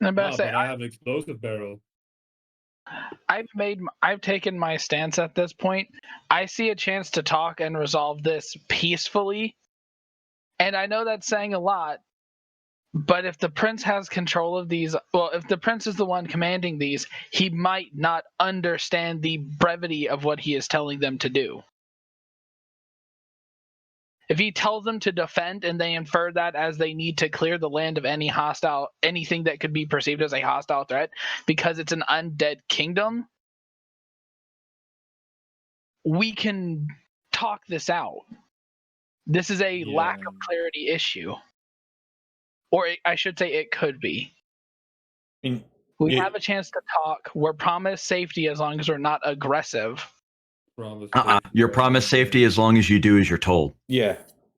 I'm about to say, but I have an explosive barrel. I've taken my stance at this point. I see a chance to talk and resolve this peacefully. And I know that's saying a lot, but if the prince has control of these, well, if the prince is the one commanding these, he might not understand the brevity of what he is telling them to do. If he tells them to defend and they infer that as they need to clear the land of anything that could be perceived as a hostile threat because it's an undead kingdom, we can talk this out. This is a lack of clarity issue. Or I should say it could be. We have a chance to talk. We're promised safety as long as we're not aggressive. You're promised safety as long as you do as you're told. Yeah.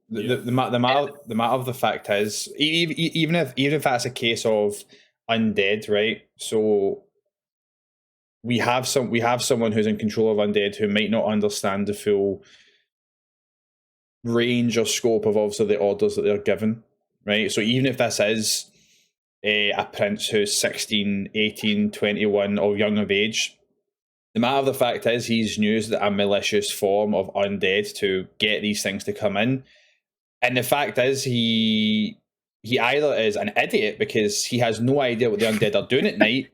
The matter of the fact is, even if that's a case of undead, right? So we have someone who's in control of undead who might not understand the full range or scope of obviously the orders that they're given, right? So even if this is a prince who's 16, 18, 21, or young of age, the matter of the fact is he's used a malicious form of undead to get these things to come in. And the fact is he either is an idiot because he has no idea what the undead are doing at night,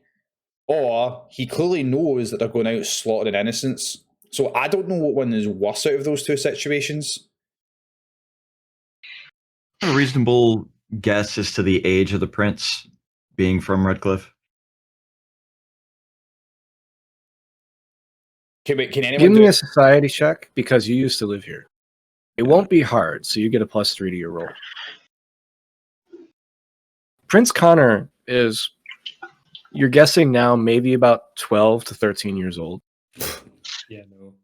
or he clearly knows that they're going out slaughtering innocents. So I don't know what one is worse out of those two situations. A reasonable guess as to the age of the prince being from Redcliffe. Can anyone give me a society check because you used to live here? It won't be hard, so you get a +3 to your roll. Prince Connor is, you're guessing now, maybe about 12 to 13 years old. Yeah, no.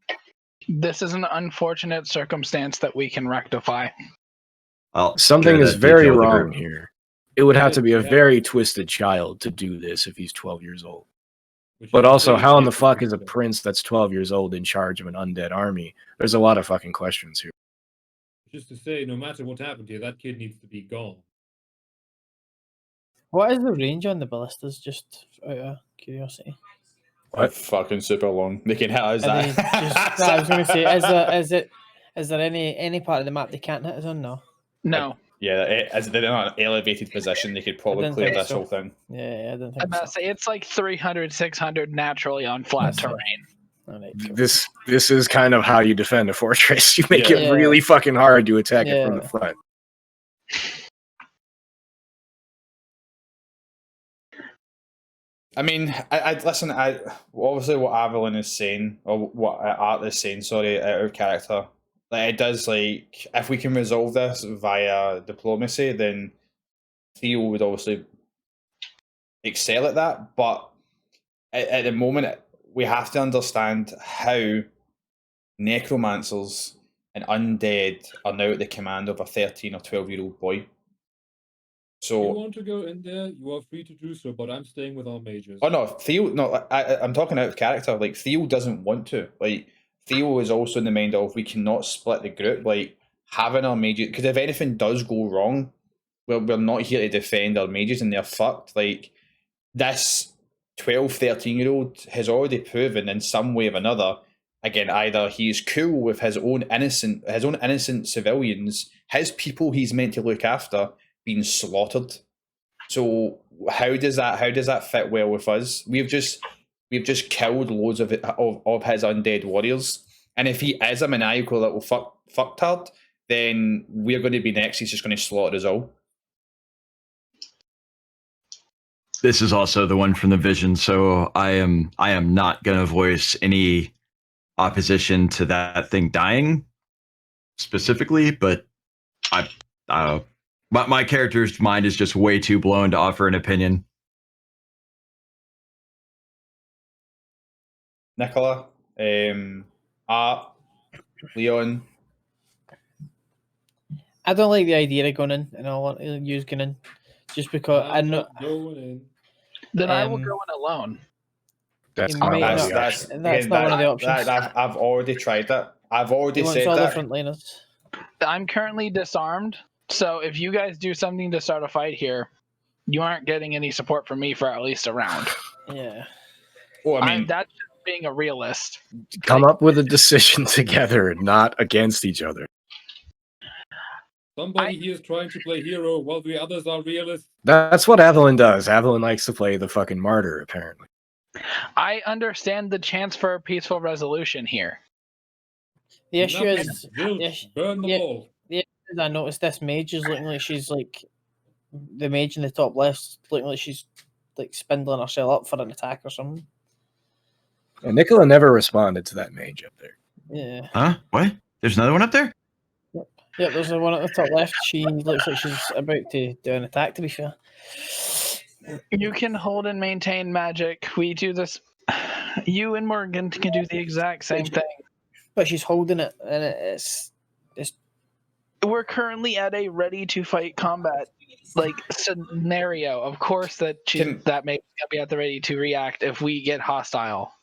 This is an unfortunate circumstance that we can rectify. Something is very wrong here. It would have to be a very twisted child to do this if he's 12 years old. But also, how in the fuck is a prince that's 12 years old in charge of an undead army? There's a lot of fucking questions here. Just to say, no matter what happened here, that kid needs to be gone. What is the range on the ballistas, just out of curiosity? What? Fucking super long. They can hit us. I was going to say, is there any part of the map they can't hit us on? No. Yeah, as they're in an elevated position, they could probably clear this whole thing. Yeah, I don't think I'm about to say it's like 300, 600 naturally on flat terrain. This is kind of how you defend a fortress. You make it really fucking hard to attack it from the front. I mean, I listen. Obviously what Avalon is saying, or what Art is saying, sorry, out of character. Like, it does, like, if we can resolve this via diplomacy, then Theo would obviously excel at that. But at the moment, we have to understand how necromancers and undead are now at the command of a 13 or 12-year-old boy. So, if you want to go in there, you are free to do so, but I'm staying with our mages. Oh no, Theo, no, I'm talking out of character. Like, Theo doesn't want to. Like, Theo is also in the mind of, we cannot split the group. Like, having our mages, because if anything does go wrong, we're not here to defend our mages and they're fucked. Like, this 12, 13-year-old has already proven in some way or another, again, either he's cool with his own innocent civilians, his people he's meant to look after being slaughtered. So how does that fit well with us? We've just killed loads of his undead warriors, and if he is a maniacal little fucktard, then we're going to be next. He's just going to slaughter us all. This is also the one from the vision, so I am not going to voice any opposition to that thing dying specifically, but my character's mind is just way too blown to offer an opinion. Nicola, Art, Leon. I don't like the idea of going in, and I want to use going in, just because I know. Then I will go in alone. That's not one of the options. I've already tried that. I've already said that. I'm currently disarmed, so if you guys do something to start a fight here, You aren't getting any support from me for at least a round. Yeah. Well, I mean, that's just being a realist. Come up with a decision together, not against each other. Somebody here is trying to play hero while the others are realists. That's what Evelyn does. Evelyn likes to play the fucking martyr, apparently. I understand the chance for a peaceful resolution here. The issue is, burn them all. The issue is, I noticed this mage is looking like she's like the mage in the top left, looking like she's like spindling herself up for an attack or something. And Nicola never responded to that mage up there. Yeah. Huh? What? There's another one up there? Yep, there's the one at the top left. She looks like she's about to do an attack, to be fair. You can hold and maintain magic. We do this. You and Morgan can do the exact same thing. But she's holding it, and it's. We're currently at a ready-to-fight combat scenario. Of course, that may be at the ready to react if we get hostile.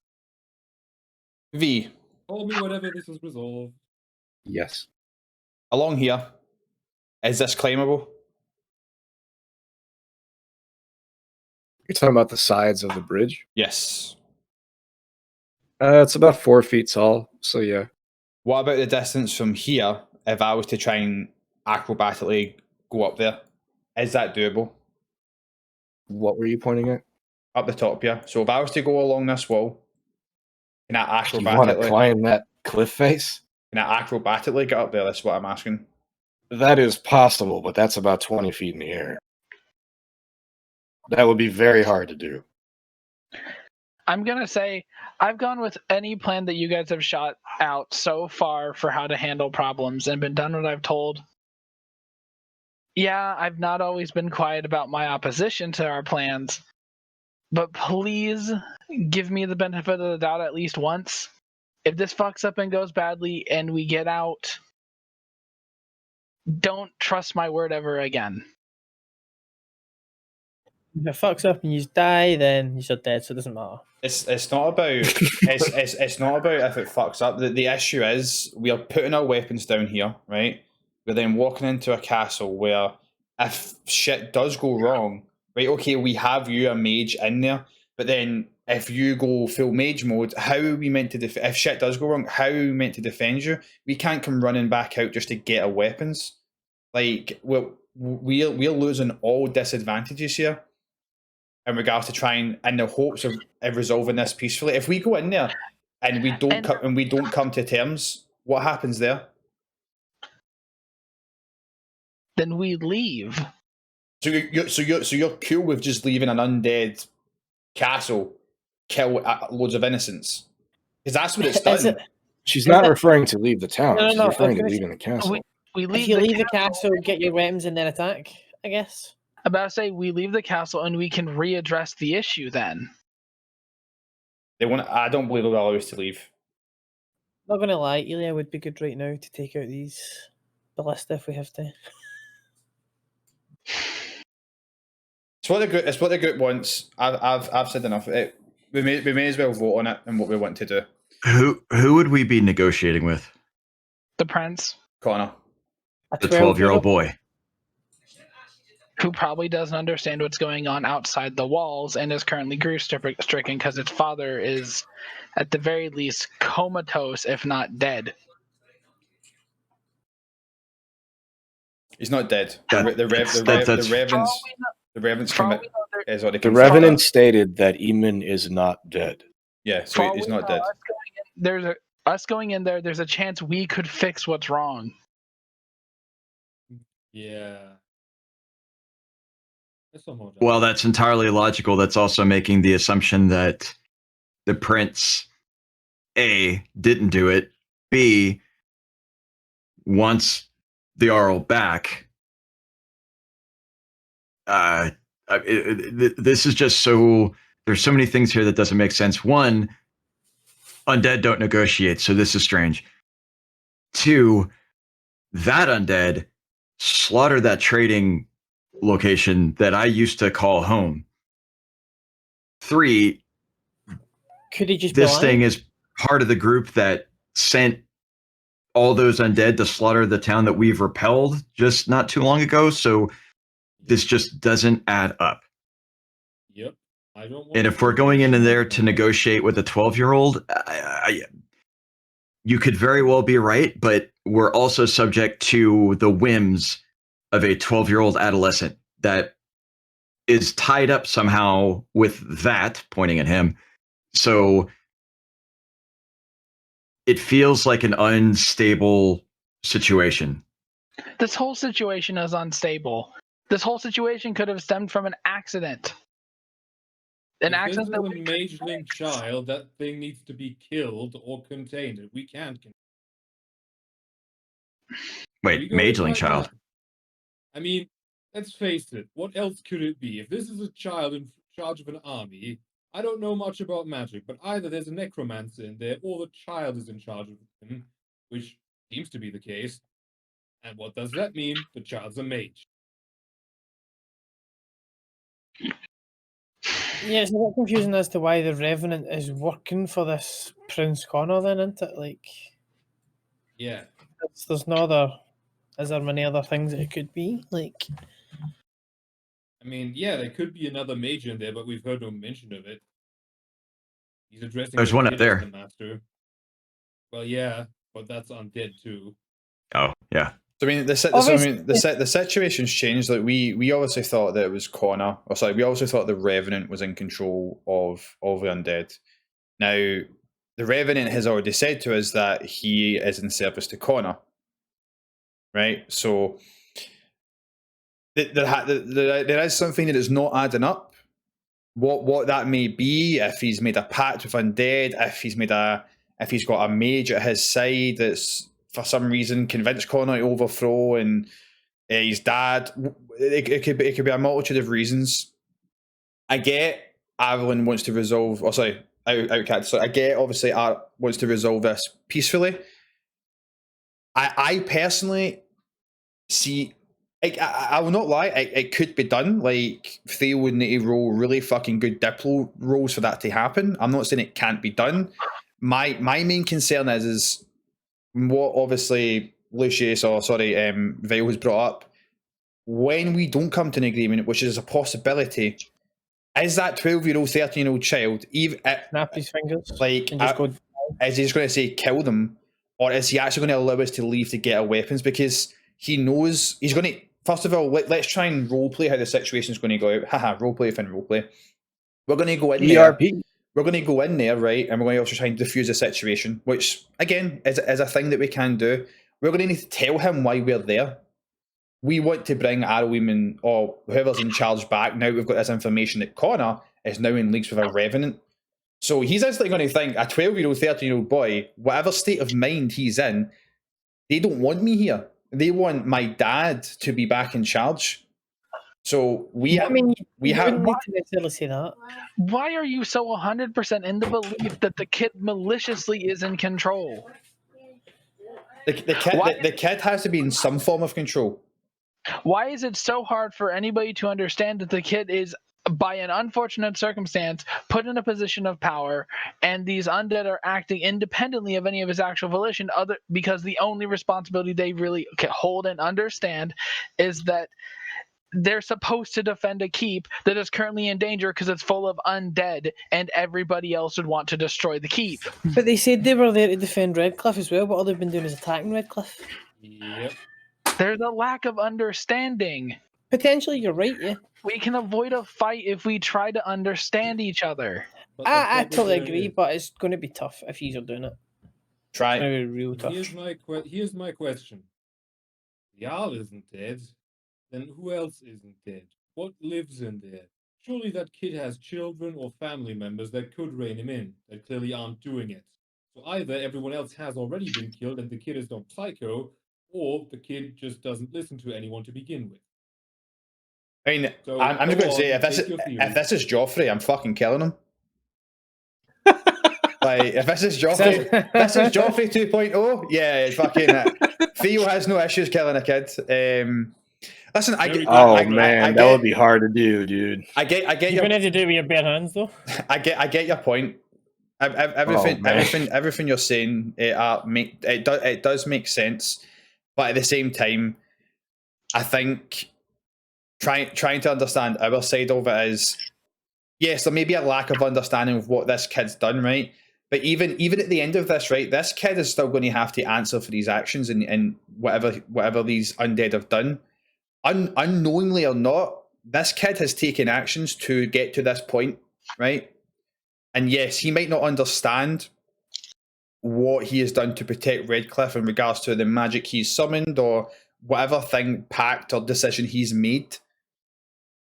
V. Call me whenever this is resolved. Yes. Along here, is this climbable? You're talking about the sides of the bridge? Yes. It's about 4 feet tall, so yeah. What about the distance from here if I was to try and acrobatically go up there? Is that doable? What were you pointing at? Up the top here. So if I was to go along this wall, can I You want to acrobatically climb that cliff face? can I acrobatically get up there? That's what I'm asking. That is possible, but that's about 20 feet in the air. That would be very hard to do. I'm going to say I've gone with any plan that you guys have shot out so far for how to handle problems and been done what I've told. Yeah, I've not always been quiet about my opposition to our plans, but please give me the benefit of the doubt at least once. If this fucks up and goes badly and we get out, don't trust my word ever again. If it fucks up and you die, then you're dead, so it doesn't matter. It's not about it's not about if it fucks up. The issue is we are putting our weapons down here, right? We're then walking into a castle where if shit does go wrong, right? Okay, we have you a mage in there, but then if you go full mage mode, how are we meant to if shit does go wrong? How are we meant to defend you? We can't come running back out just to get our weapons. Like we're losing all disadvantages here in regards to trying in the hopes of resolving this peacefully. If we go in there and we don't come to terms, what happens there? Then we leave. So you're cool with just leaving an undead castle kill loads of innocents? Because that's what it's done. She's not referring to leave the town. No, She's referring to leaving the castle. We leave if you leave the castle, get your weapons, and then attack, I guess. I'm about to say we leave the castle and we can readdress the issue then. I don't believe they'll allow us to leave. Not gonna lie, Ilya would be good right now to take out these ballista if we have to. It's what the group wants. I've said enough. We may as well vote on it and what we want to do. Who would we be negotiating with? The prince. Connor. The 12-year-old boy. Who probably doesn't understand what's going on outside the walls and is currently grief-stricken because its father is, at the very least, comatose, if not dead. He's not dead. The Revenant stated that Eamon is not dead. Yeah, so he's not dead. Us going in there, there's a chance we could fix what's wrong. Yeah. Well, that's entirely logical. That's also making the assumption that the prince, A, didn't do it, B, wants the Arl back. This is just so... There's so many things here that doesn't make sense. One, undead don't negotiate, so this is strange. Two, that undead slaughtered that trading location that I used to call home. Three, could he just this thing is part of the group that sent all those undead to slaughter the town that we've repelled just not too long ago. So this just doesn't add up. Yep. I don't want And if we're going in there to negotiate with a 12-year-old, you could very well be right, but we're also subject to the whims of a 12-year-old adolescent that is tied up somehow with that, pointing at him. So it feels like an unstable situation. This whole situation is unstable. This whole situation could have stemmed from an accident. An accident that If this is a mageling child, that thing needs to be killed or contained. We can't. Wait, mageling child? I mean, let's face it. What else could it be? If this is a child in charge of an army, I don't know much about magic, but either there's a necromancer in there or the child is in charge of him, which seems to be the case. And what does that mean? The child's a mage. Yeah, it's a bit confusing as to why the Revenant is working for this Prince Connor then, isn't it? Like, yeah. There's no other... Is there many other things that it could be? Like, I mean, yeah, there could be another mage in there, but we've heard no mention of it. He's addressing. There's one up there. The master. Well, yeah, but that's undead too. Oh, yeah. So, I mean, the situation's changed. Like we obviously thought that it was Connor. Or sorry, we obviously thought the Revenant was in control of the undead. Now, the Revenant has already said to us that he is in service to Connor. Right? So, there is something that is not adding up. What that may be, if he's made a pact with undead, if he's got a mage at his side that's for some reason convinced Connor to overthrow and his dad, it could be a multitude of reasons. I get Avalon wants to resolve, Outcast. So I get obviously Art wants to resolve this peacefully. I personally see. I will not lie. It could be done. Like Theo would need to roll really fucking good Diplo rolls for that to happen. I'm not saying it can't be done. My main concern is what obviously Lucius Vale has brought up. When we don't come to an agreement, which is a possibility, is that 12-year-old, 13-year-old child snap his fingers? Like, is he just going to say kill them, or is he actually going to allow us to leave to get our weapons because he knows he's going to? First of all, let's try and roleplay how the situation is going to go out. Haha, roleplay within roleplay. We're going to go in there. We're going to go in there, right? And we're going to also try and diffuse the situation, which, again, is a thing that we can do. We're going to need to tell him why we're there. We want to bring Arrowwoman or whoever's in charge back. Now we've got this information that Connor is now in leagues with a Revenant. So he's instantly going to think, a 12-year-old, 13-year-old boy, whatever state of mind he's in, they don't want me here. They want my dad to be back in charge. So we have. Wouldn't need to necessarily say that. Why are you so 100% in the belief that the kid maliciously is in control? The kid has to be in some form of control. Why is it so hard for anybody to understand that the kid is, by an unfortunate circumstance, put in a position of power, and these undead are acting independently of any of his actual volition, because the only responsibility they really hold and understand is that they're supposed to defend a keep that is currently in danger because it's full of undead, and everybody else would want to destroy the keep. But they said they were there to defend Redcliffe as well, but all they've been doing is attacking Redcliffe. Yep. There's a lack of understanding. Potentially, you're right, yeah. We can avoid a fight if we try to understand each other. I totally agree, but it's going to be tough if you're doing it. Try. It's going to be real tough. Here's my question. Jarl isn't dead. Then who else isn't dead? What lives in there? Surely that kid has children or family members that could rein him in, that clearly aren't doing it. So either everyone else has already been killed and the kid is not psycho, or the kid just doesn't listen to anyone to begin with. I mean, so I'm just going to say, if this is Joffrey, I'm fucking killing him. Like, if this is Joffrey 2.0, yeah, fucking Theo has no issues killing a kid. Listen, that would be hard to do, dude. I get. You're gonna have to do it with your bare hands, though. I get your point. Everything you're saying, it does make sense, but at the same time, I think trying to understand our side of it is, yes, there may be a lack of understanding of what this kid's done, right? But even at the end of this, right, this kid is still going to have to answer for these actions and whatever these undead have done. Unknowingly or not, this kid has taken actions to get to this point, right? And yes, he might not understand what he has done to protect Redcliffe in regards to the magic he's summoned or whatever thing, pact, or decision he's made.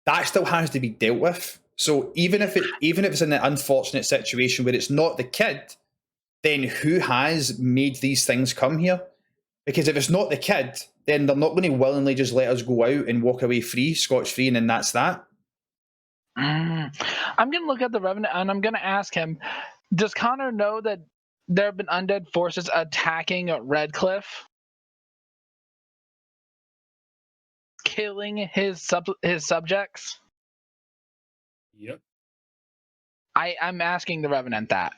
That still has to be dealt with. So even if it's in an unfortunate situation where it's not the kid, then who has made these things come here? Because if it's not the kid, then they're not going to willingly just let us go out and walk away free, scotch-free, and then that's that. I'm going to look at the Revenant and I'm going to ask him, does Connor know that there have been undead forces attacking Redcliffe? Killing his subjects? Yep. I'm asking the Revenant that.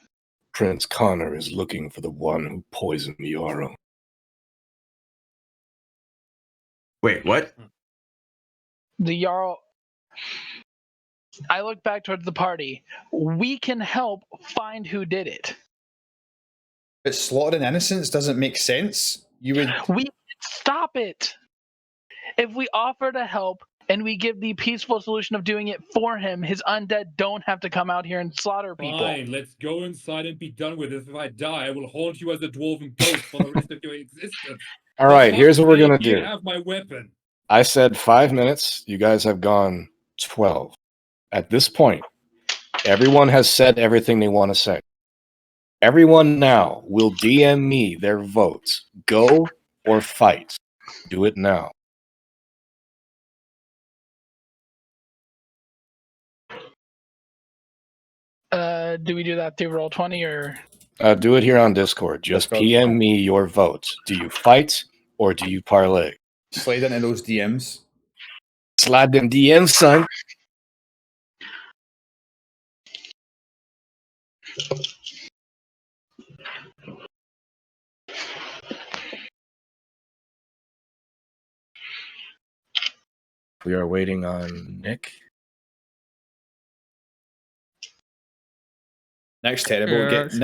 Prince Connor is looking for the one who poisoned Yarrow. Wait, what? The Jarl. I look back towards the party. We can help find who did it. But slaughtering innocents doesn't make sense. We stop it. If we offer to help and we give the peaceful solution of doing it for him, his undead don't have to come out here and slaughter people. Fine, let's go inside and be done with this. If I die, I will haunt you as a dwarven ghost for the rest of your existence. All right, here's what we're going to do. You have my weapon. I said 5 minutes. You guys have gone 12. At this point, everyone has said everything they want to say. Everyone now will DM me their votes. Go or fight. Do it now. Do we do that through Roll20 or? Do it here on Discord. Just PM me your votes. Do you fight or do you parlay? Slide into those DMs. Slide them DMs, son. We are waiting on Nick. Next terrible that's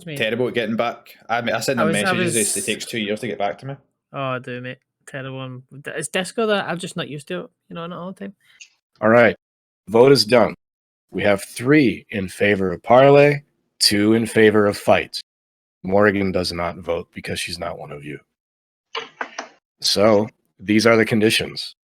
me. Terrible at getting back. I sent them messages. It takes 2 years to get back to me. Oh, I do, mate. Terrible. It's Discord that I'm just not used to it. Not all the time. All right. Vote is done. We have 3 in favor of parlay, 2 in favor of fight. Morrigan does not vote because she's not one of you. So these are the conditions.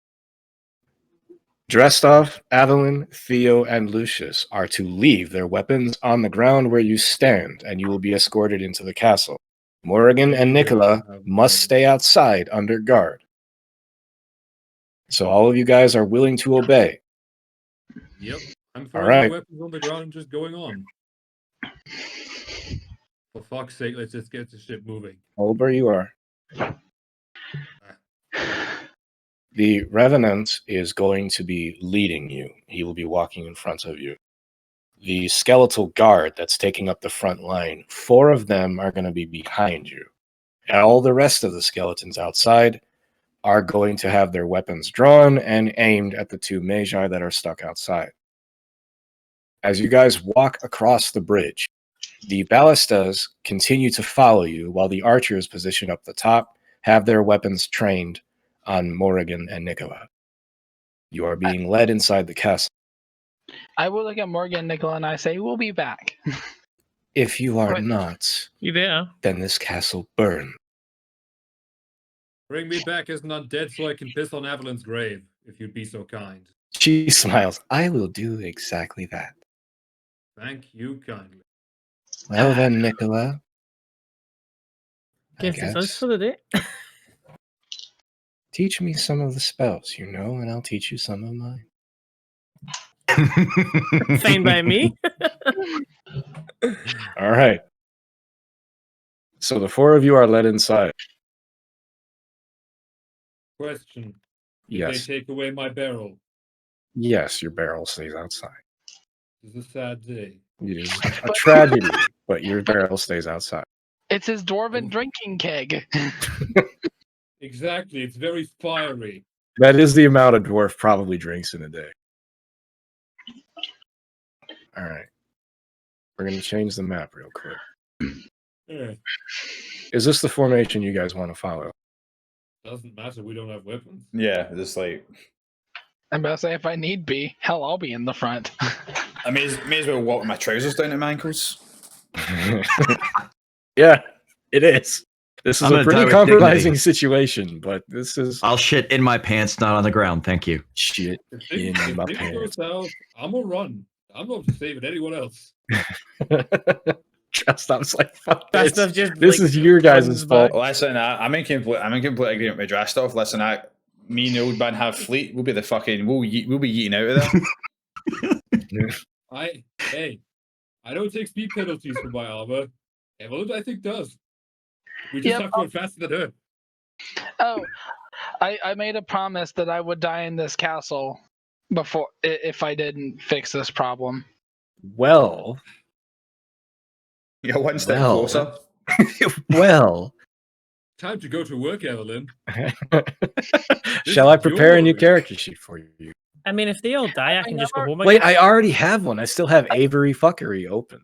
Drestoff, Adeline, Theo, and Lucius are to leave their weapons on the ground where you stand, and you will be escorted into the castle. Morrigan and Nicola must stay outside under guard. So all of you guys are willing to obey. Yep. I'm throwing my weapons on the ground and just going on. For fuck's sake, let's just get the ship moving. Olber, you are. The Revenant is going to be leading you. He will be walking in front of you. The skeletal guard that's taking up the front line, 4 of them are going to be behind you. And all the rest of the skeletons outside are going to have their weapons drawn and aimed at the 2 Magi that are stuck outside. As you guys walk across the bridge, the ballistas continue to follow you while the archers positioned up the top have their weapons trained on Morrigan and Nicola. You are being led inside the castle. I will look at Morgan and Nicola and I say, we'll be back. If you are not, you there? Then this castle burns. Bring me back as an undead so I can piss on Evelyn's grave, if you'd be so kind. She smiles. I will do exactly that. Thank you kindly. Well then, Nicola. Gives us for the day. Teach me some of the spells, and I'll teach you some of mine. Fine by me. All right. So the 4 of you are led inside. Question. Yes. Did they take away my barrel? Yes, your barrel stays outside. It's a sad day. It is a tragedy, but your barrel stays outside. It's his dwarven drinking keg. Exactly. It's very fiery. That is the amount a dwarf probably drinks in a day. All right. We're going to change the map real quick. Yeah. Is this the formation you guys want to follow? Doesn't matter. We don't have weapons. Yeah, just like I'm about to say, if I need be, hell, I'll be in the front. I may as well walk with my trousers down to my ankles. Yeah, it is. This is I'm a gonna pretty die with compromising dignity. situation, but this is I'll shit in my pants, not on the ground. Thank you. shit If in things my go pants. south, I'm gonna run. I'm not saving anyone else. Drastop's like, fuck That's this. not just This like is your guys' runs fault. back. Listen, I'm in complete agreement with Drastov. Listen, me and the old man have fleet. We'll be the fucking we'll be eating out of there. I don't take speed penalties for my armor. Evelyn, I think, does. We just have to run faster than her. Oh, I made a promise that I would die in this castle before if I didn't fix this problem. Well, You're one step Well. closer. well. Time to go to work, Evelyn. Shall I prepare a new yours. character sheet for you? I mean, if they all die, I can just go home again. Wait, I already have one. I still have Avery Fuckery open.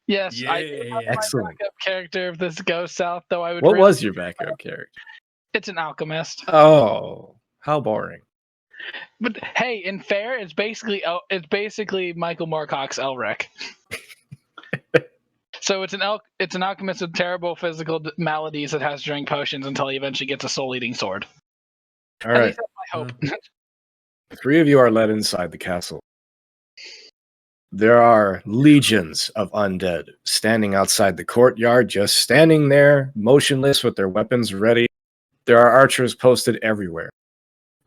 Yes, I do have my Excellent. backup character if this goes south, though I would. What really, was your backup character? It's an alchemist. Oh, how boring. But hey, in fair, it's basically Michael Moorcock's Elric. So it's an alchemist with terrible physical maladies that has to drink potions until he eventually gets a soul-eating sword. All At right. least that's my hope. The three of you are led inside the castle. There are legions of undead standing outside the courtyard, just standing there, motionless with their weapons ready. There are archers posted everywhere.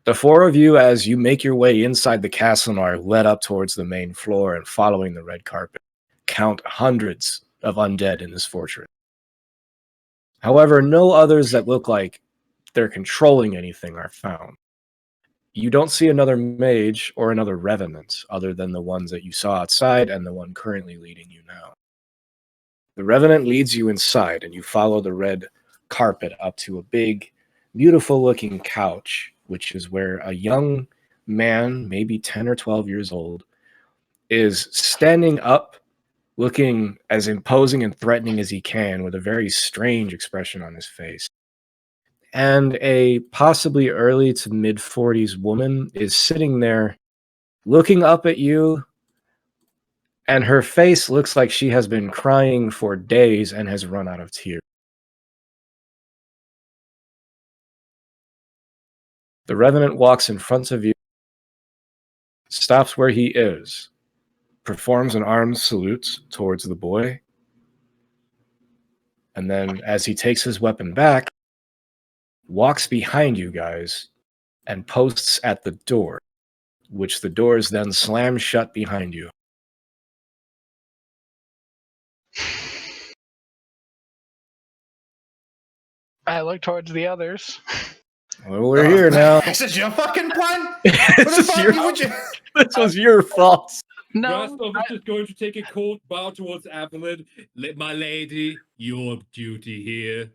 The four of you, as you make your way inside the castle and are led up towards the main floor and following the red carpet, count hundreds of undead in this fortress. However, no others that look like they're controlling anything are found. You don't see another mage or another revenant other than the ones that you saw outside and the one currently leading you now. The revenant leads you inside and you follow the red carpet up to a big, beautiful looking couch, which is where a young man, maybe 10 or 12 years old, is standing up, looking as imposing and threatening as he can with a very strange expression on his face. And a possibly early to mid 40s woman is sitting there looking up at you, and her face looks like she has been crying for days and has run out of tears. The revenant walks in front of you, stops where he is, performs an armed salute towards the boy, and then as he takes his weapon back, walks behind you guys and posts at the door, which the doors then slam shut behind you. I look towards the others. Well, we're here now. This is your fucking plan? This was your fault. No, Rastov is just going to take a cold bow towards Evelyn. My lady, your duty here.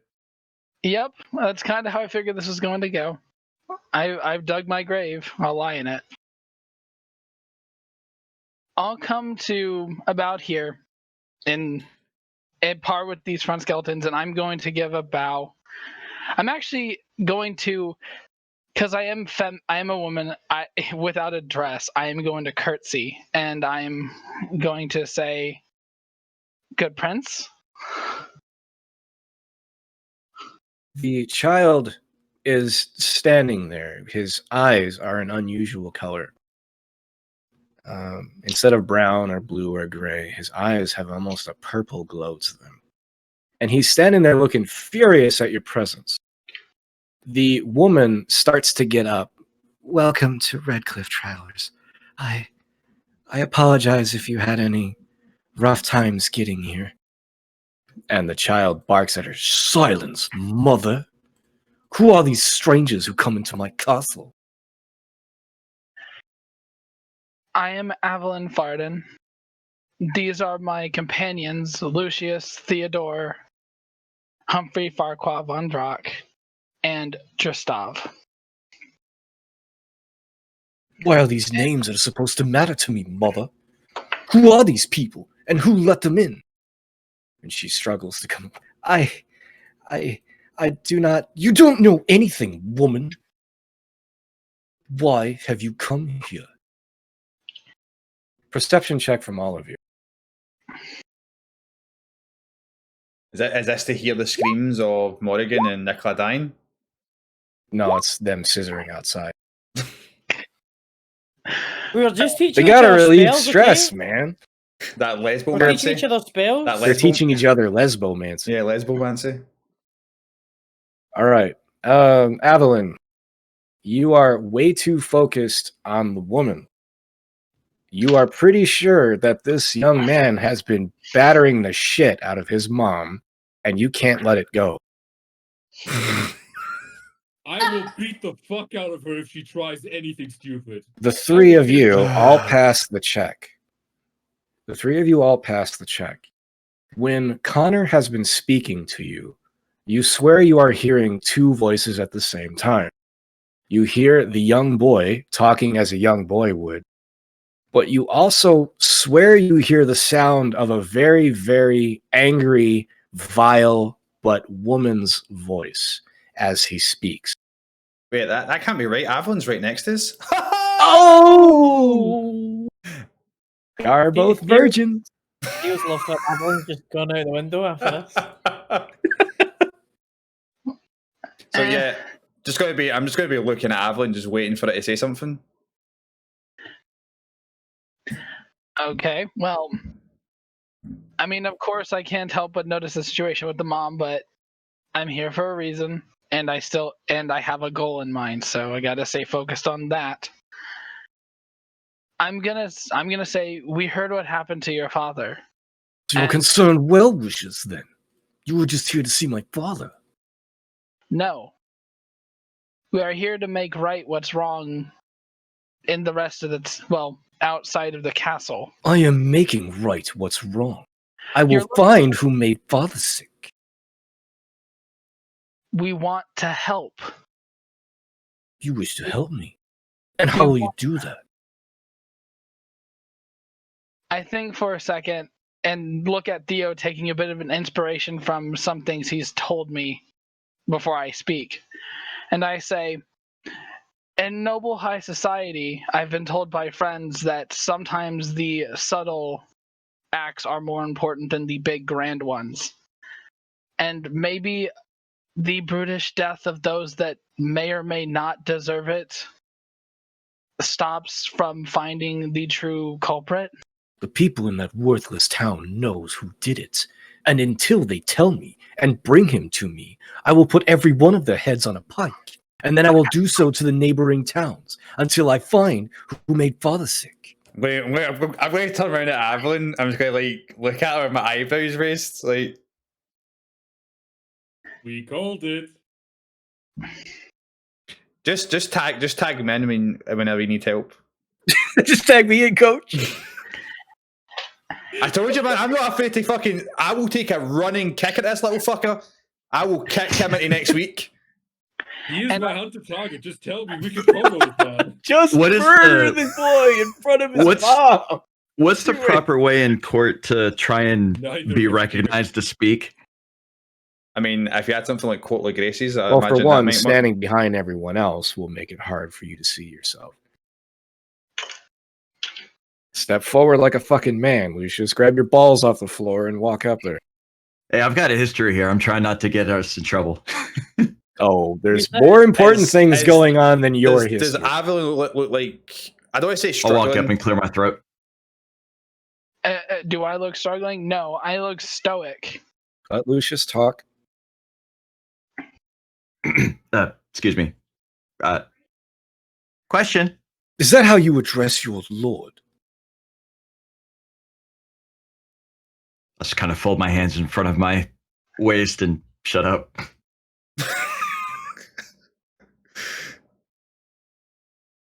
Yep, that's kind of how I figured this was going to go. I've dug my grave. I'll lie in it. I'll come to about here in par with these front skeletons, and I'm going to give a bow. I'm actually going to, because I am a woman. Without a dress, I am going to curtsy, and I'm going to say, "Good prince." The child is standing there. His eyes are an unusual color. Instead of brown or blue or gray, his eyes have almost a purple glow to them. And he's standing there looking furious at your presence. The woman starts to get up. Welcome to Redcliffe Travelers. I apologize if you had any rough times getting here. And the child barks at her, "Silence, mother! Who are these strangers who come into my castle?" I am Evelyn Farden. These are my companions, Lucius, Theodore, Humphrey Farquaad von Drock, and Drastov. Why are these names that are supposed to matter to me, mother? Who are these people, and who let them in? And she struggles to come. I do not. You don't know anything, woman. Why have you come here? Perception check from all of you. Is this to hear the screams of Morrigan and Nicola dying? No, it's them scissoring outside. We were just teaching They each gotta other relieve spells, stress, okay? man. That We're teaching lesbomancy? each other spells. That They're teaching each other lesbomancy. Yeah, lesbomancy. All right. Avalyn, you are way too focused on the woman. You are pretty sure that this young man has been battering the shit out of his mom, and you can't let it go. I will beat the fuck out of her if she tries anything stupid. The three of you all pass the check. The three of you all pass the check. When Connor has been speaking to you, you swear you are hearing two voices at the same time. You hear the young boy talking as a young boy would, but you also swear you hear the sound of a very, very angry, vile, but woman's voice as he speaks. Wait, that can't be right. Avalyn's right next to us. Oh! They are both virgins. Feels like everyone's just gone out the window after this. So yeah, I'm just gonna be looking at Avalyn, just waiting for it to say something. Okay, well, I mean, of course, I can't help but notice the situation with the mom, but I'm here for a reason, and I have a goal in mind, so I gotta stay focused on that. I'm gonna say we heard what happened to your father. Your concerned well wishes, then. You were just here to see my father. No. We are here to make right what's wrong in the rest of outside of the castle. I am making right what's wrong. I will find who made father sick. We want to help. You wish to help me? And how will you do that? I think for a second and look at Theo taking a bit of an inspiration from some things he's told me before I speak. And I say, in noble high society, I've been told by friends that sometimes the subtle acts are more important than the big grand ones. And maybe the brutish death of those that may or may not deserve it stops from finding the true culprit. The people in that worthless town knows who did it, and until they tell me and bring him to me, I will put every one of their heads on a pike, and then I will do so to the neighboring towns until I find who made father sick. Wait, I'm going to turn around at Avalyn. I'm just going to look at her with my eyebrows raised, We called it. Just tag me in whenever you need help. Just tag me in, coach. I told you, man, I'm not afraid to I will take a running kick at this little fucker. I will kick him into next week. He is my hunter target. Just tell me, we can combo with that. Just murder the boy in front of his mom. What's the proper way in court to try and be recognized to speak? I mean, if you had something like courtly graces, I well, imagine for one, that standing behind everyone else will make it hard for you to see yourself. Step forward like a fucking man, Lucius. Grab your balls off the floor and walk up there. Hey, I've got a history here. I'm trying not to get us in trouble. Oh, there's more important things going on than your history. Does Avalyn look like... I don't want to say struggling. I'll walk up and clear my throat. Do I look struggling? No, I look stoic. Let Lucius talk. Excuse me. Question. Is that how you address your lord? I just kind of fold my hands in front of my waist and shut up.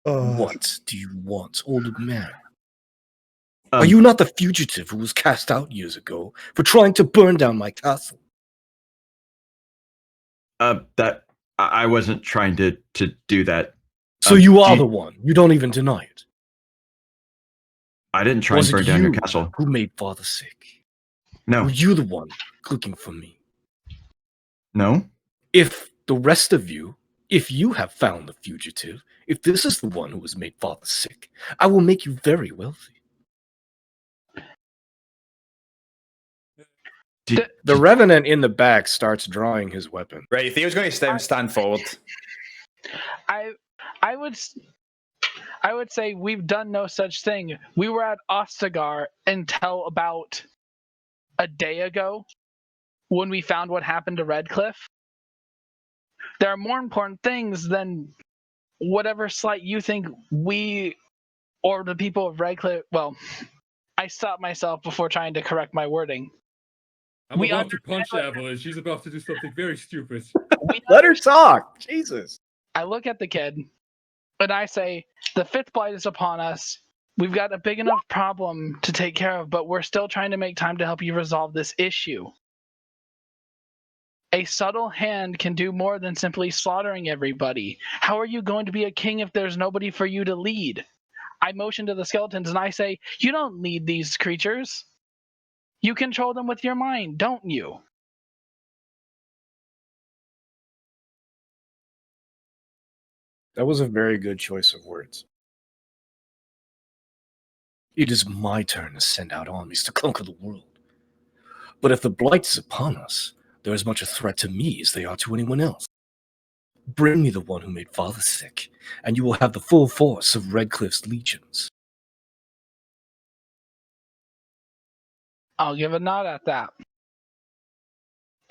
What do you want, old man? Are you not the fugitive who was cast out years ago for trying to burn down my castle? That I wasn't trying to do that. So you are the one. You don't even deny it. I didn't try Was and burn it down your you castle. who made Father sick? No. Were you the one looking for me? No? If the rest of you, if you have found the fugitive, if this is the one who has made Father sick, I will make you very wealthy. The Revenant in the back starts drawing his weapon. Right, Theo's going to stand forward. I would say we've done no such thing. We were at Ostagar until about a day ago when we found what happened to Redcliffe. There are more important things than whatever slight you think we or the people of Redcliffe. Well, I stopped myself before trying to correct my wording. I'm about to punch Evelyn. She's about to do something very stupid. Let her talk. Jesus. I look at the kid and I say, the fifth blight is upon us. We've got a big enough problem to take care of, but we're still trying to make time to help you resolve this issue. A subtle hand can do more than simply slaughtering everybody. How are you going to be a king if there's nobody for you to lead? I motion to the skeletons and I say, you don't lead these creatures. You control them with your mind, don't you? That was a very good choice of words. It is my turn to send out armies to conquer the world. But if the blight is upon us, they're as much a threat to me as they are to anyone else. Bring me the one who made Father sick, and you will have the full force of Redcliffe's legions. I'll give a nod at that.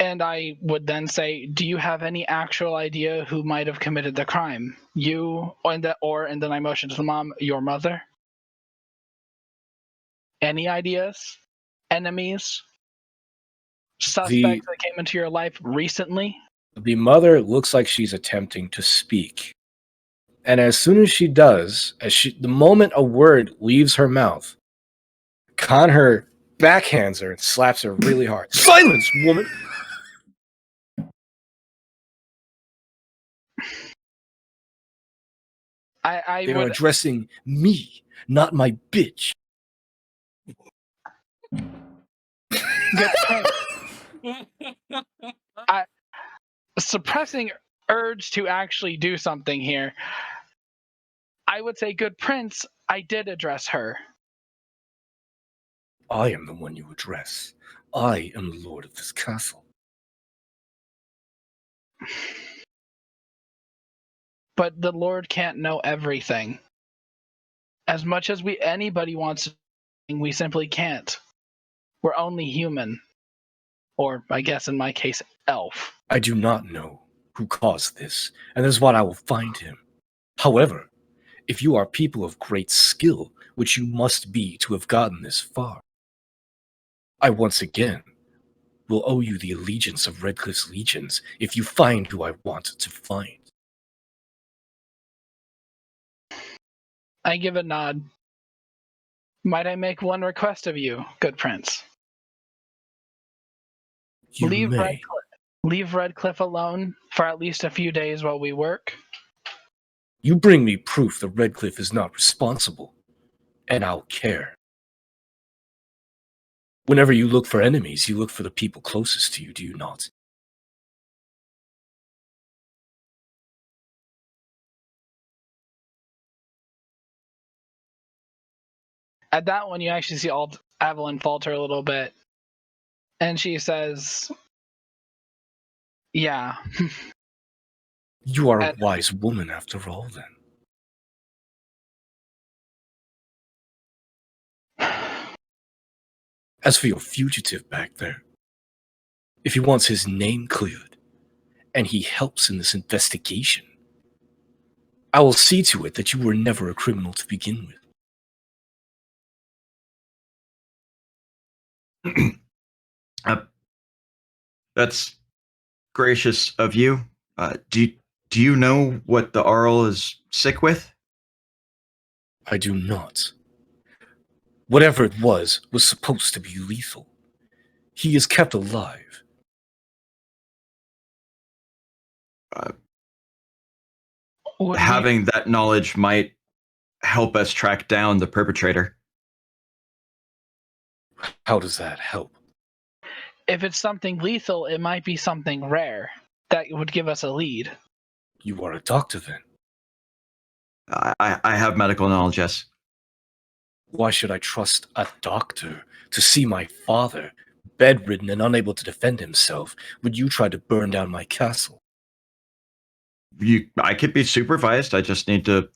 And I would then say, do you have any actual idea who might have committed the crime? You, and then I motion to the mom, your mother? Any ideas? Enemies? Suspects that came into your life recently? The mother looks like she's attempting to speak. And as soon as she does, the moment a word leaves her mouth, Conher backhands her and slaps her really hard. Silence, woman! They are addressing me, not my bitch. Good point. Suppressing urge to actually do something here. I would say, good prince, I did address her. I am the one you address. I am the lord of this castle. But the Lord can't know everything. As much as anybody wants, we simply can't. We're only human. Or, I guess in my case, elf. I do not know who caused this, and that is what I will find him. However, if you are people of great skill, which you must be to have gotten this far, I once again will owe you the allegiance of Redcliffe's legions if you find who I want to find. I give a nod. Might I make one request of you, good prince? You may. Leave Redcliffe alone for at least a few days while we work. You bring me proof that Redcliffe is not responsible, and I'll care. Whenever you look for enemies, you look for the people closest to you, do you not? At that one, you actually see Evelyn falter a little bit. And she says, yeah. You are a wise woman after all, then. As for your fugitive back there, if he wants his name cleared, and he helps in this investigation, I will see to it that you were never a criminal to begin with. That's gracious of you. Do you know what the Arl is sick with? I do not. Whatever it was supposed to be lethal. He is kept alive. having that knowledge might help us track down the perpetrator. How does that help? If it's something lethal, it might be something rare that would give us a lead. You are a doctor then. I have medical knowledge, yes. Why should I trust a doctor to see my father, bedridden and unable to defend himself, when you try to burn down my castle? I could be supervised. I just need to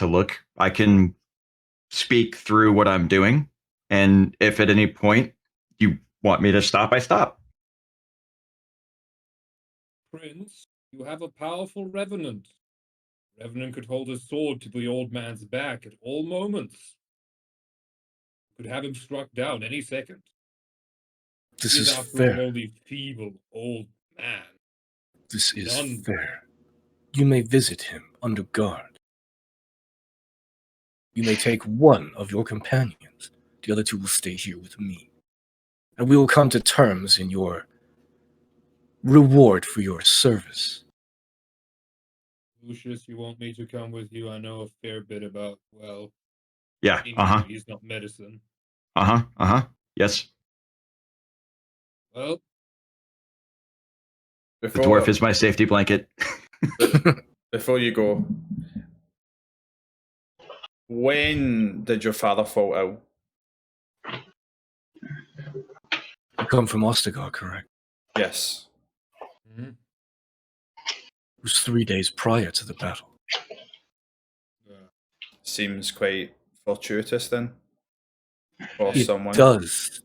look. I can speak through what I'm doing, and if at any point you want me to stop, I stop. Prince, you have a powerful revenant. Revenant could hold a sword to the old man's back at all moments. Could have him struck down any second. This He is after fair. all only feeble old man. This is None. fair. You may visit him under guard. You may take one of your companions. The other two will stay here with me. And we will come to terms in your reward for your service. Lucius, you want me to come with you? I know a fair bit about, well, Yeah. He's not medicine. Yes. Well, The dwarf is my safety blanket. Before you go, when did your father fall ill? You come from Ostagar, correct? Yes. mm-hmm. It was 3 days prior to the battle. Seems quite fortuitous then. For It someone. does.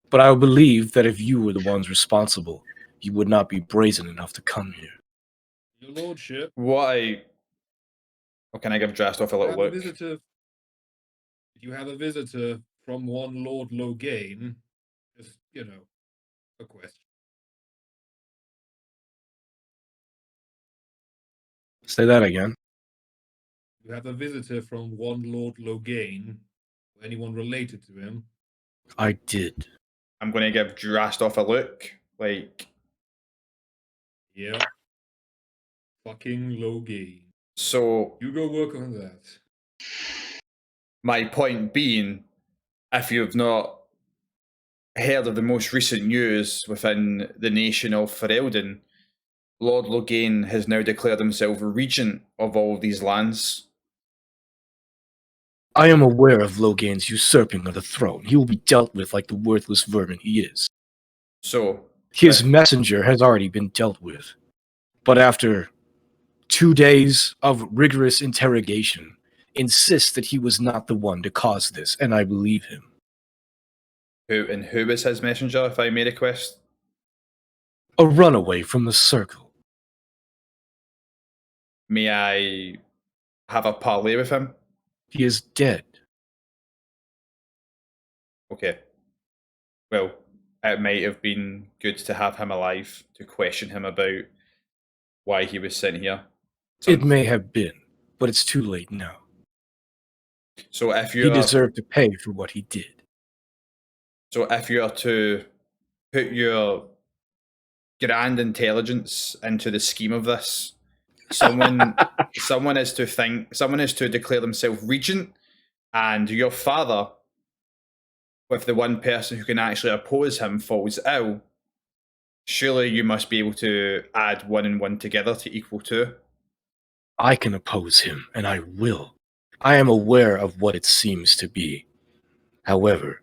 But I believe that if you were the ones responsible, you would not be brazen enough to come here. Your lordship. Or can I give Drastoff a little look? If you have a visitor from one Lord Loghain, just, a question. Say that again. You have a visitor from one Lord Loghain, or anyone related to him? I did. I'm going to give Drastoff a look. Like, yeah. Fucking Loghain. So you go work on that. My point being, if you've not heard of the most recent news within the nation of Ferelden, Lord Loghain has now declared himself regent of all these lands. I am aware of Loghain's usurping of the throne. He will be dealt with like the worthless vermin he is. So, his messenger has already been dealt with. But after 2 days of rigorous interrogation, insists that he was not the one to cause this, and I believe him. Who was his messenger, if I may request? A runaway from the circle. May I have a parley with him? He is dead. Okay. Well, it might have been good to have him alive, to question him about why he was sent here. It may have been, but it's too late now. So if you He deserved to pay for what he did. So if you are to put your grand intelligence into the scheme of this, someone is to declare themselves regent, and your father, with the one person who can actually oppose him, falls ill. Surely you must be able to add 1 and 1 together to equal 2. I can oppose him, and I will. I am aware of what it seems to be. However,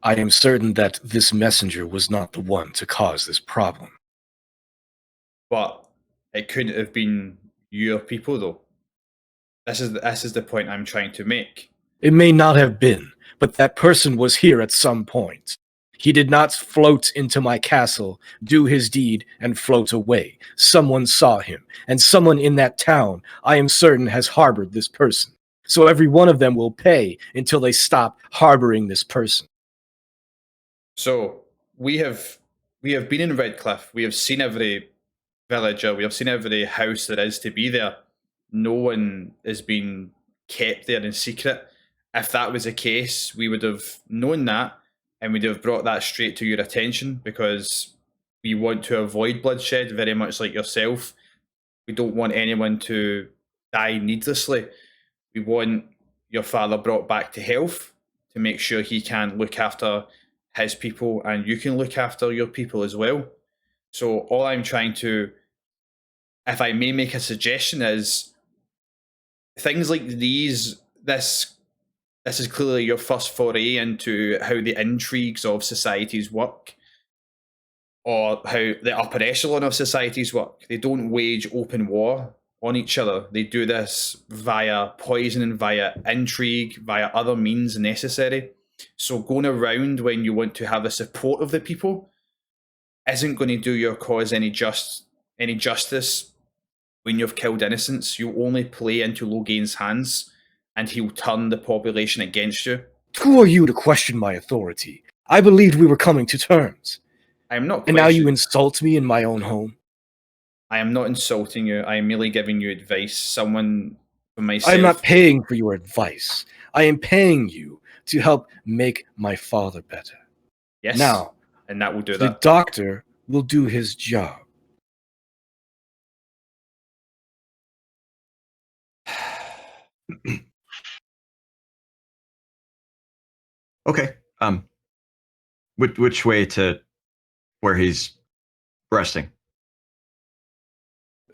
I am certain that this messenger was not the one to cause this problem. But it couldn't have been your people, though. This is the point I'm trying to make. It may not have been, but that person was here at some point. He did not float into my castle, do his deed, and float away. Someone saw him, and someone in that town, I am certain, has harbored this person. So every one of them will pay until they stop harboring this person. So we have been in Redcliffe. We have seen every villager. We have seen every house there is to be there. No one is being kept there in secret. If that was the case, we would have known that, and we'd have brought that straight to your attention, because we want to avoid bloodshed, very much like yourself. We don't want anyone to die needlessly. We want your father brought back to health to make sure he can look after his people and you can look after your people as well. So all I'm trying to, if I may make a suggestion, is things like these. This is clearly your first foray into how the intrigues of societies work, or how the upper echelon of societies work. They don't wage open war on each other. They do this via poisoning, via intrigue, via other means necessary. So going around when you want to have the support of the people isn't going to do your cause any justice. When you've killed innocents, you only play into Loghain's hands, and he'll turn the population against you. Who are you to question my authority? I believed we were coming to terms. I am not. And now you insult me in my own home. I am not insulting you. I am merely giving you advice. Someone for myself. I'm not paying for your advice. I am paying you to help make my father better. Yes. Now, and that will do the that. doctor will do his job. Okay. Which way to where he's resting?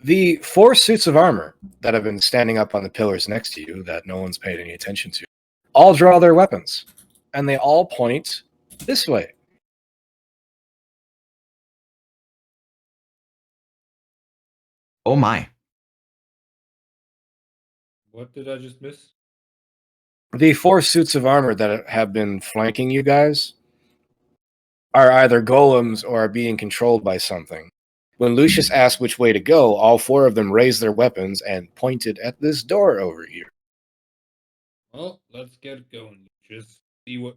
The 4 suits of armor that have been standing up on the pillars next to you that no one's paid any attention to all draw their weapons, and they all point this way. Oh my. What did I just miss? The 4 suits of armor that have been flanking you guys are either golems or are being controlled by something. When Lucius asked which way to go, all 4 of them raised their weapons and pointed at this door over here. Well, let's get going, Lucius. See what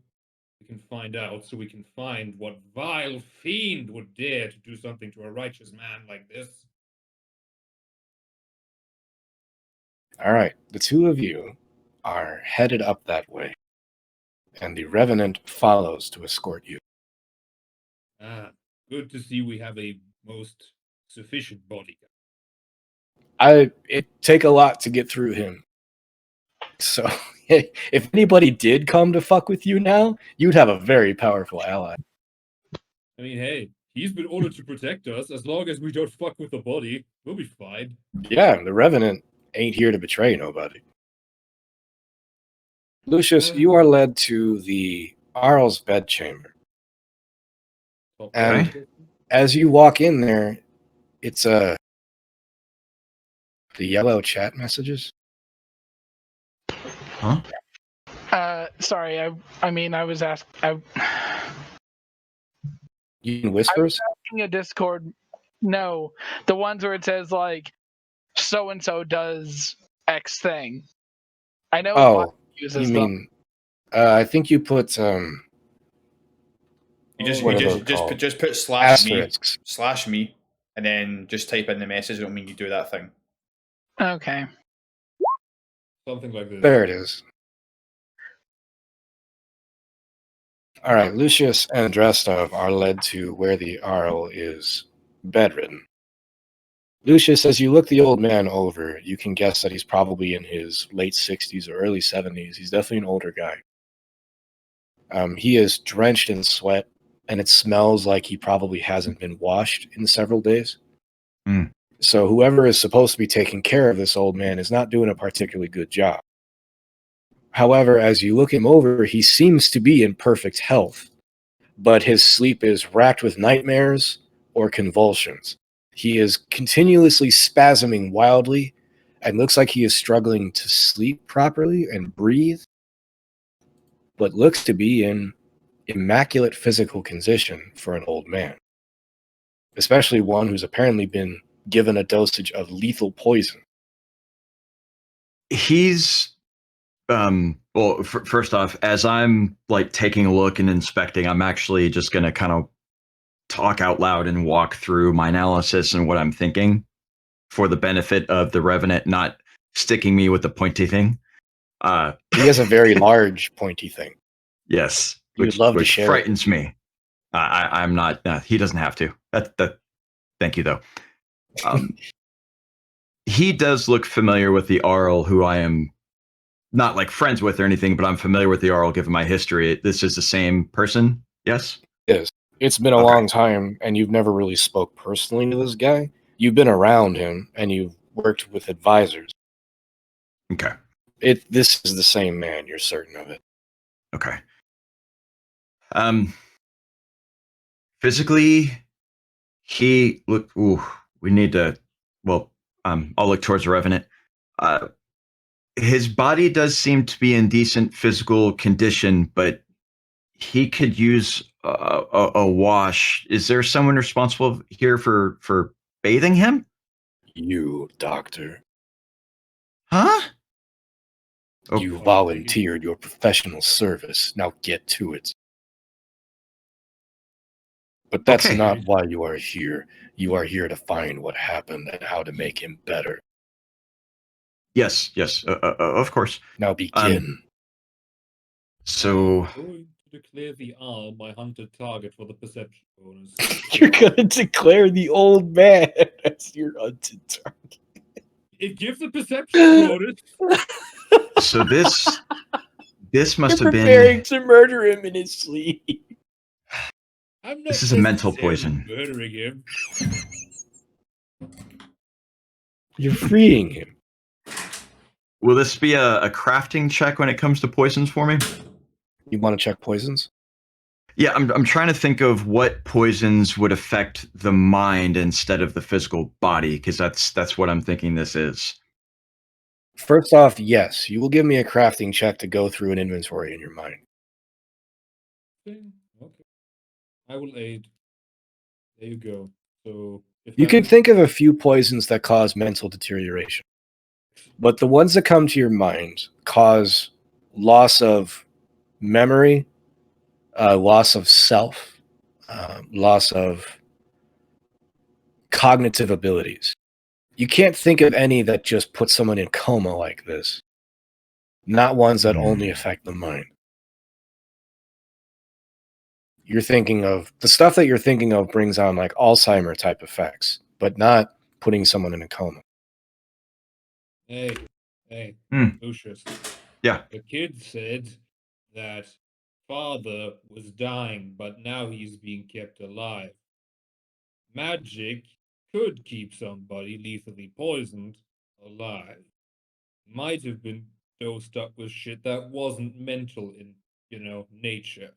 we can find out, so we can find what vile fiend would dare to do something to a righteous man like this. All right, the 2 of you are headed up that way, and the Revenant follows to escort you. Ah, good to see we have a most sufficient bodyguard. It'd take a lot to get through him. So, if anybody did come to fuck with you now, you'd have a very powerful ally. I mean, hey, he's been ordered to protect us. As long as we don't fuck with the body, we'll be fine. Yeah, the Revenant ain't here to betray nobody. Lucius, you are led to the Arl's bedchamber. And as you walk in there, it's the yellow chat messages. Huh? Sorry, I was asked. You can whispers? I was asking a Discord. No, the ones where it says like, so and so does X thing. I know. Oh, uses you mean? I think you put You just put slash me, and then just type in the message. I don't mean you do that thing. Okay. Something like this. There it is. All right, Lucius and Drestov are led to where the Arl is bedridden. Lucius, as you look the old man over, you can guess that he's probably in his late 60s or early 70s. He's definitely an older guy. He is drenched in sweat, and it smells like he probably hasn't been washed in several days. Mm. So whoever is supposed to be taking care of this old man is not doing a particularly good job. However, as you look him over, he seems to be in perfect health, but his sleep is racked with nightmares or convulsions. He is continuously spasming wildly and looks like he is struggling to sleep properly and breathe, but looks to be in immaculate physical condition for an old man, especially one who's apparently been given a dosage of lethal poison. He's well, first off, as I'm like taking a look and inspecting, I'm actually just going to kind of talk out loud and walk through my analysis and what I'm thinking for the benefit of the Revenant not sticking me with the pointy thing. He has a very large pointy thing. Yes, which frightens me. I'm not. He doesn't have to. That. Thank you, though. he does look familiar with the Arl, who I am not like friends with or anything, but I'm familiar with the Arl given my history. This is the same person, yes? Yes. It's been a long time, and you've never really spoke personally to this guy. You've been around him, and you've worked with advisors. Okay. This is the same man, you're certain of it. Okay. Physically, he look. Ooh, we need to. Well, I'll look towards the Revenant. His body does seem to be in decent physical condition, but he could use a wash. Is there someone responsible here for bathing him? You, doctor. Huh? Oh. You volunteered your professional service. Now get to it. But that's not why you are here. You are here to find what happened and how to make him better. Yes, of course. Now begin. So I'm going to declare the owl my hunted target for the perception bonus. You're gonna declare the old man as your hunted target. It gives a perception bonus. So this must You're have preparing been. to murder him in his sleep. I'm not This is a mental necessarily poison. murdering him. You're freeing him. Will this be a crafting check when it comes to poisons for me? You want to check poisons? Yeah, I'm trying to think of what poisons would affect the mind instead of the physical body, because that's what I'm thinking this is. First off, yes, you will give me a crafting check to go through an inventory in your mind. Okay. I will aid. There you go. So you can think of a few poisons that cause mental deterioration, but the ones that come to your mind cause loss of memory, loss of self, loss of cognitive abilities. You can't think of any that just put someone in coma like this. Not ones that only affect the mind. You're thinking of the stuff that you're thinking of brings on like Alzheimer type effects, but not putting someone in a coma. Hey, Lucius. Yeah. The kid said that father was dying, but now he's being kept alive. Magic could keep somebody lethally poisoned alive. Might have been dosed up with shit that wasn't mental in, nature.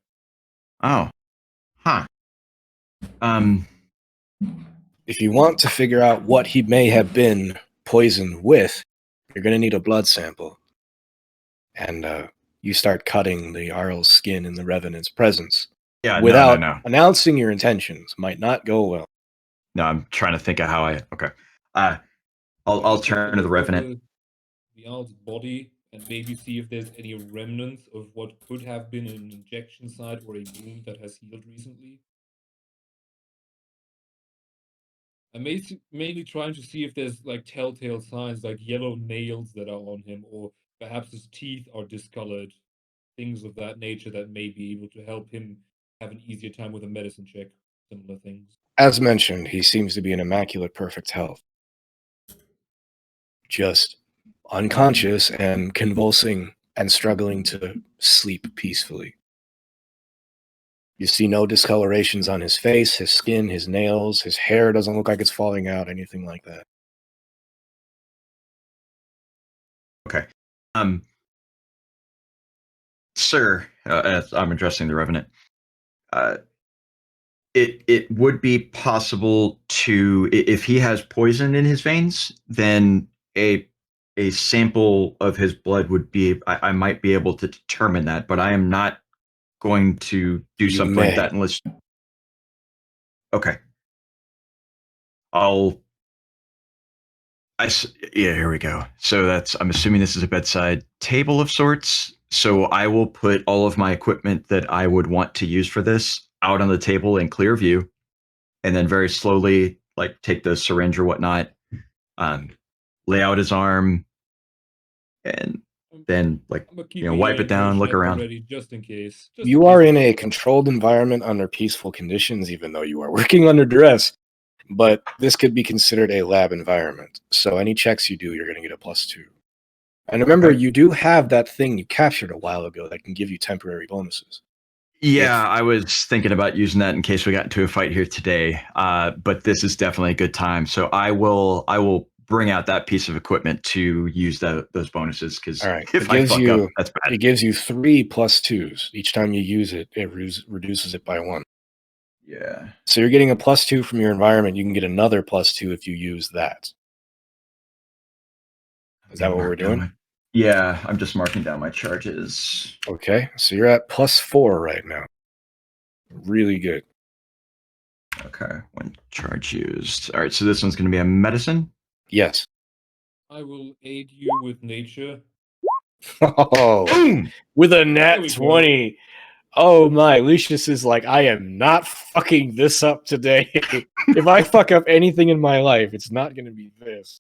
Oh. Huh. If you want to figure out what he may have been poisoned with, you're going to need a blood sample. And you start cutting the Arl's skin in the Revenant's presence. Yeah, without no. announcing your intentions. Might not go well. No, I'm trying to think of how I. Okay. I'll turn to the Revenant. The Owl's body and maybe see if there's any remnants of what could have been an injection site or a wound that has healed recently. I'm mainly trying to see if there's like telltale signs, like yellow nails that are on him, or perhaps his teeth are discolored, things of that nature that may be able to help him have an easier time with a medicine check, similar things. As mentioned, he seems to be in immaculate perfect health. Just unconscious and convulsing and struggling to sleep peacefully. You see no discolorations on his face, his skin, his nails, his hair doesn't look like it's falling out, anything like that. Okay. Sir, as I'm addressing the Revenant, it would be possible to, if he has poison in his veins, then a sample of his blood would be, I might be able to determine that, but I am not going to do something like that unless. Okay. Yeah, here we go. So I'm assuming this is a bedside table of sorts. So I will put all of my equipment that I would want to use for this out on the table in clear view, and then very slowly, like, take the syringe or whatnot, lay out his arm, and then, like, wipe it down, look around. Ready just in case. You are in a controlled environment under peaceful conditions, even though you are working under duress. but this could be considered a lab environment. So any checks you do, you're going to get a +2. And remember, you do have that thing you captured a while ago that can give you temporary bonuses. Yeah, I was thinking about using that in case we got into a fight here today. But this is definitely a good time. So I will bring out that piece of equipment to use those bonuses, because if I fuck up, that's bad. It gives you 3 +2s. Each time you use it, it reduces it by 1. Yeah. So you're getting a +2 from your environment. You can get another +2 if you use that. Is that what we're doing? Yeah, I'm just marking down my charges. Okay, so you're at +4 right now. Really good. Okay, 1 charge used. All right, so this one's going to be a medicine? Yes. I will aid you with nature. Oh, Boom! with a nat 20. Oh my, Lucius is like, I am not fucking this up today. If I fuck up anything in my life, it's not going to be this.